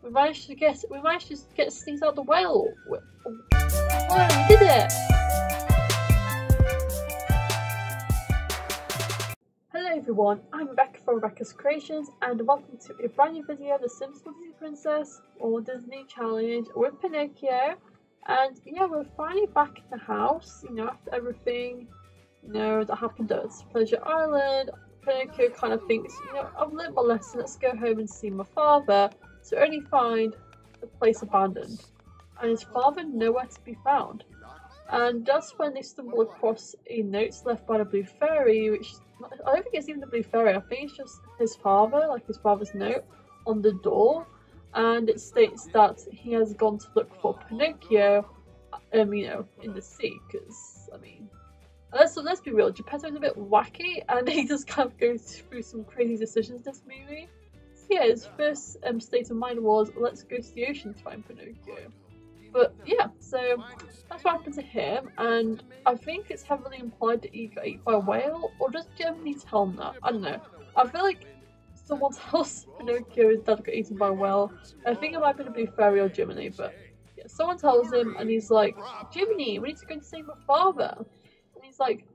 We managed to get things out of the whale. Wow, we did it! Hello everyone, I'm Rebecca from Rebecca's Creations and welcome to a brand new video of the Sims Disney Princess or Disney Challenge with Pinocchio. And yeah, we're finally back in the house, after everything, that happened at Pleasure Island. Pinocchio kind of thinks, I've learned my lesson, let's go home and see my father. To only find the place abandoned and his father nowhere to be found. And that's when they stumble across a note left by the Blue Fairy, which I don't think it's even the Blue Fairy, I think it's just his father, like his father's note on the door. And it states that he has gone to look for Pinocchio, in the sea, because, let's be real, Geppetto's a bit wacky and he just kind of goes through some crazy decisions in this movie. Yeah, his first state of mind was, let's go to the ocean to find Pinocchio. But yeah, so that's what happened to him, and I think it's heavily implied that he got eaten by a whale, or does Germany tell him that? I don't know. I feel like someone tells Pinocchio his dad got eaten by a whale. I think it might be the Blue Fairy or Germany, but yeah, someone tells him, and he's like, Jiminy, we need to go and save my father. And he's like,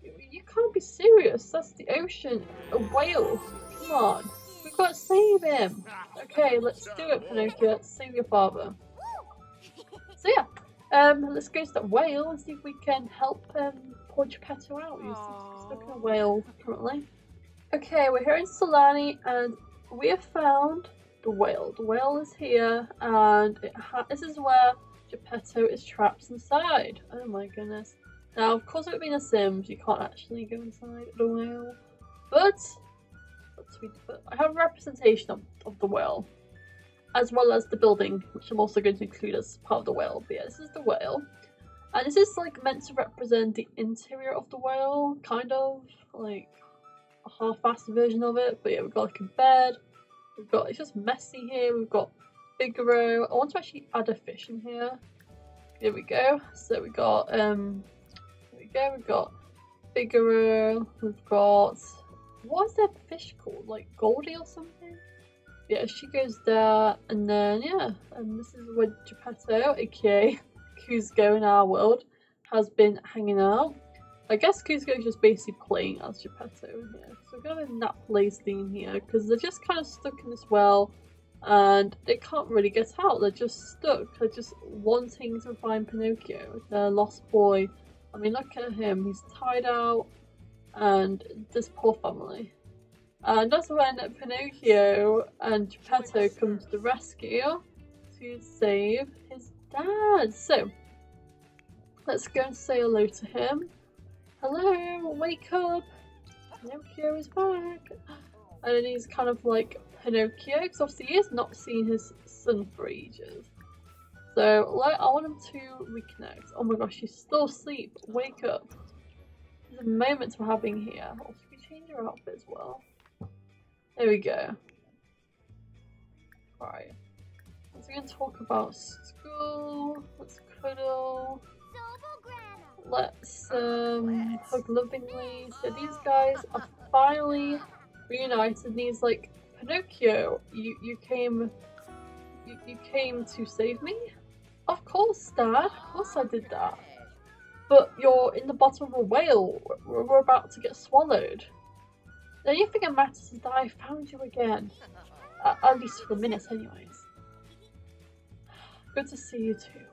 you can't be serious, that's the ocean, a whale, come on. We've got to save him! Okay, let's do it, Pinocchio. Let's save your father. So yeah, let's go to that whale and see if we can help poor Geppetto out. He's stuck in a whale currently. Okay, we're here in Solani and we have found the whale. The whale is here and this is where Geppetto is trapped inside. Oh my goodness. Now, of course, it would be in a Sims. You can't actually go inside the whale, but I have a representation of the whale, as well as the building, which I'm also going to include as part of the whale. But yeah, this is the whale, and this is like meant to represent the interior of the whale, kind of like a half-assed version of it. But yeah, we've got like a bed. It's just messy here. We've got Figaro. I want to actually add a fish in here. Here we go. So we got we've got Figaro. We've got. What is that fish called? Like Goldie or something? Yeah, she goes there, and then yeah, and this is where Geppetto, aka Kuzco in our world, has been hanging out. I guess Kuzco is just basically playing as Geppetto here. So we're going in that place theme here, because they're just kind of stuck in this well, and they can't really get out. They're just stuck. They're just wanting to find Pinocchio, their lost boy. I mean, look at him. He's tied out. And this poor family. And that's when Pinocchio and Geppetto come to the rescue to save his dad. So, let's go and say hello to him. Hello, wake up! Pinocchio is back! And then he's kind of like Pinocchio, because obviously he has not seen his son for ages. So, I want him to reconnect. Oh my gosh, he's still asleep. Wake up. The moments we're having here. Oh, should we change our outfit as well? There we go. Right. So we're going to talk about school. Let's cuddle. Let's hug lovingly. So these guys are finally reunited. And he's like, Pinocchio, you came to save me? Of course, Dad. Of course I did that. But you're in the bottom of a whale. We're about to get swallowed. The only thing that matters is that I found you again. At least for the minute, anyways. Good to see you too.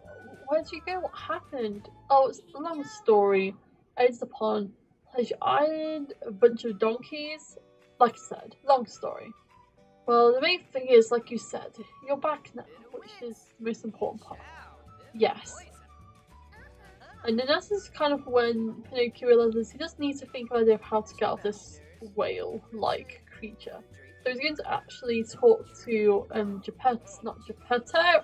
Where'd you go? What happened? Oh, it's a long story. Ends upon Pleasure Island, a bunch of donkeys. Like I said, long story. Well, the main thing is, like you said, you're back now, which is the most important part. Yes. And then this is kind of when Pinocchio realizes he just needs to think of an idea of how to get out of this whale-like creature. So he's going to actually talk to Geppetto, not Geppetto,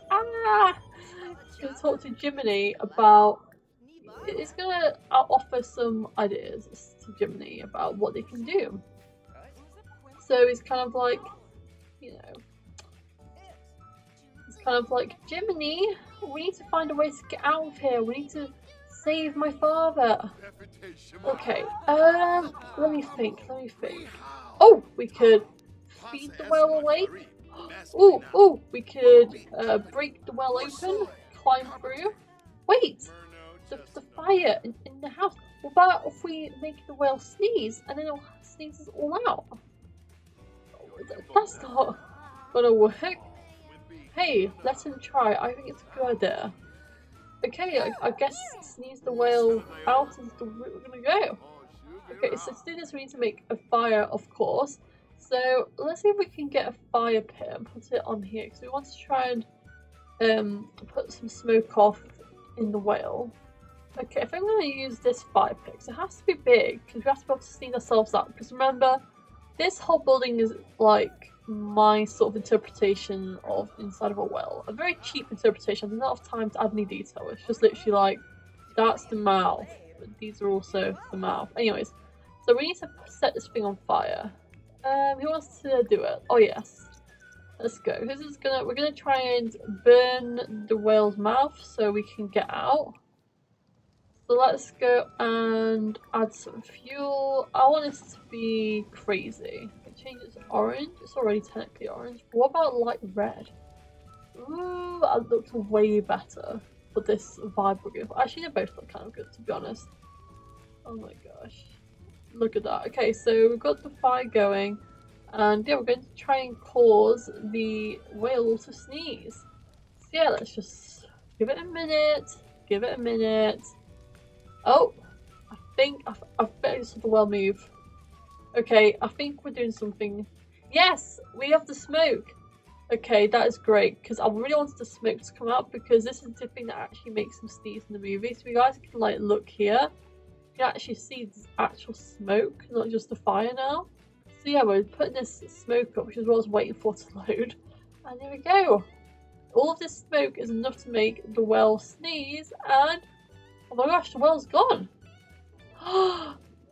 he's going to talk to Jiminy about, he's going to offer some ideas to Jiminy about what they can do. So he's kind of like, he's kind of like, Jiminy, we need to find a way to get out of here, we need to save my father. Okay, let me think. Oh, we could feed the whale awake. Oh, oh, we could break the well open, climb through. Wait, the fire in the house. What about if we make the whale sneeze and then it sneezes all out? That's not gonna work. Hey, let him try. I think it's a good idea. Okay, I guess sneeze the whale out is the route we're gonna go. Okay, so to do this we need to make a fire, of course. So let's see if we can get a fire pit and put it on here because we want to try and put some smoke off in the whale. Okay, I think I'm going to use this fire pit because it has to be big because we have to be able to sneeze ourselves out. Because remember, this whole building is like my sort of interpretation of inside of a well. A very cheap interpretation. There's not enough time to add any detail. It's just literally like, that's the mouth. But these are also the mouth. Anyways, so we need to set this thing on fire. Who wants to do it? Oh yes. Let's go. We're gonna try and burn the whale's mouth so we can get out. So let's go and add some fuel. I want this to be crazy. Change it to orange. It's already technically orange. But what about light red? Ooh, that looks way better for this vibe we're going for. Actually, they both look kind of good, to be honest. Oh my gosh. Look at that. Okay, so we've got the fire going. And yeah, we're going to try and cause the whale to sneeze. So yeah, let's just give it a minute. Give it a minute. Oh, I think I better saw the whale move. Okay, I think we're doing something. Yes, we have the smoke. Okay, that is great because I really wanted the smoke to come out because this is the thing that actually makes them sneeze in the movie. So you guys can like look here. You can actually see the actual smoke, not just the fire now. So yeah, we're putting this smoke up, which is what I was waiting for to load. And here we go. All of this smoke is enough to make the whale sneeze, and oh my gosh, the whale's gone.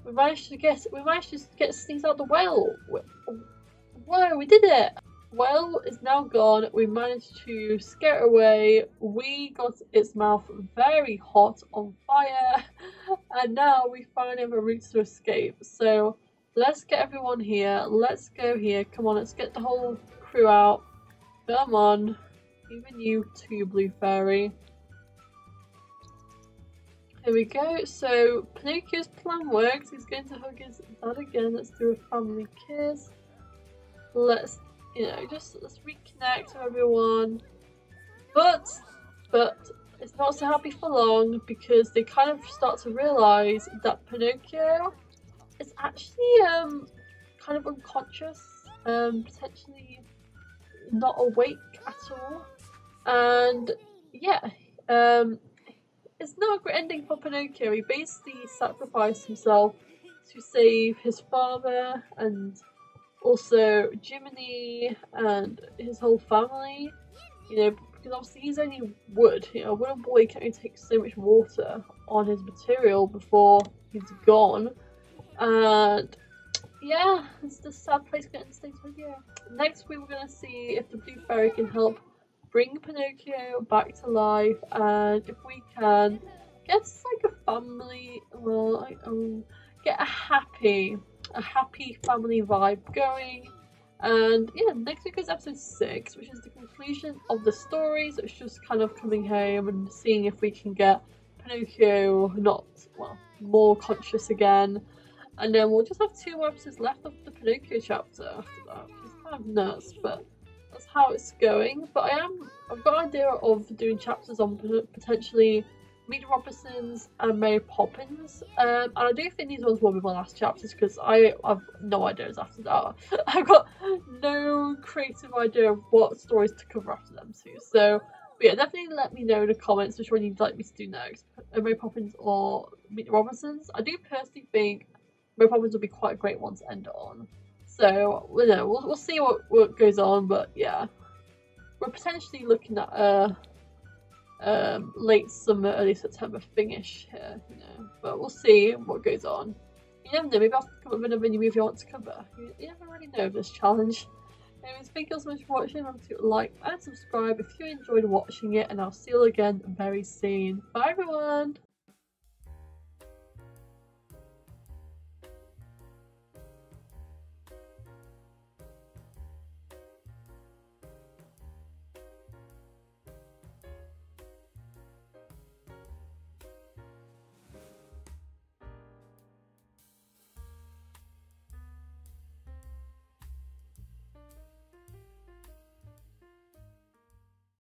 we managed to get sneeze out the whale. Whoa, we did it. Whale is now gone. We managed to scare it away. We got its mouth very hot on fire, and now we finally have a route to escape. So let's get everyone here. Let's go here. Come on, let's get the whole crew out. Come on. Even you too, Blue Fairy. Here we go. So Pinocchio's plan works. He's going to hug his dad again. Let's do a family kiss. Let's, let's reconnect with everyone. But it's not so happy for long because they kind of start to realise that Pinocchio is actually kind of unconscious, potentially not awake at all, and yeah, it's not a great ending for Pinocchio. He basically sacrificed himself to save his father and also Jiminy and his whole family, because obviously he's only wood. A wooden boy can only take so much water on his material before he's gone. And yeah, it's the sad place to get into today's video. Next week we're going to see if the Blue Fairy can help bring Pinocchio back to life, and if we can get like a family, get a happy family vibe going. And yeah, next week is episode 6, which is the conclusion of the story. So it's just kind of coming home and seeing if we can get Pinocchio more conscious again. And then we'll just have 2 more episodes left of the Pinocchio chapter after that, which is kind of nuts, but that's how it's going. But I've got an idea of doing chapters on potentially Meet the Robinsons and Mary Poppins. And I do think these ones will be my last chapters because I've no ideas after that. I've got no creative idea of what stories to cover after them too. So but yeah, definitely let me know in the comments which one you'd like me to do next, Mary Poppins or Meet the Robinsons. I do personally think Mary Poppins will be quite a great one to end it on. So we'll see what goes on, but yeah, we're potentially looking at a late summer, early September finish here, but we'll see what goes on. You never know, maybe I'll come up with another new movie I want to cover. You never really know this challenge. Anyways, thank you all so much for watching. Remember to like and subscribe if you enjoyed watching it, and I'll see you all again very soon. Bye everyone!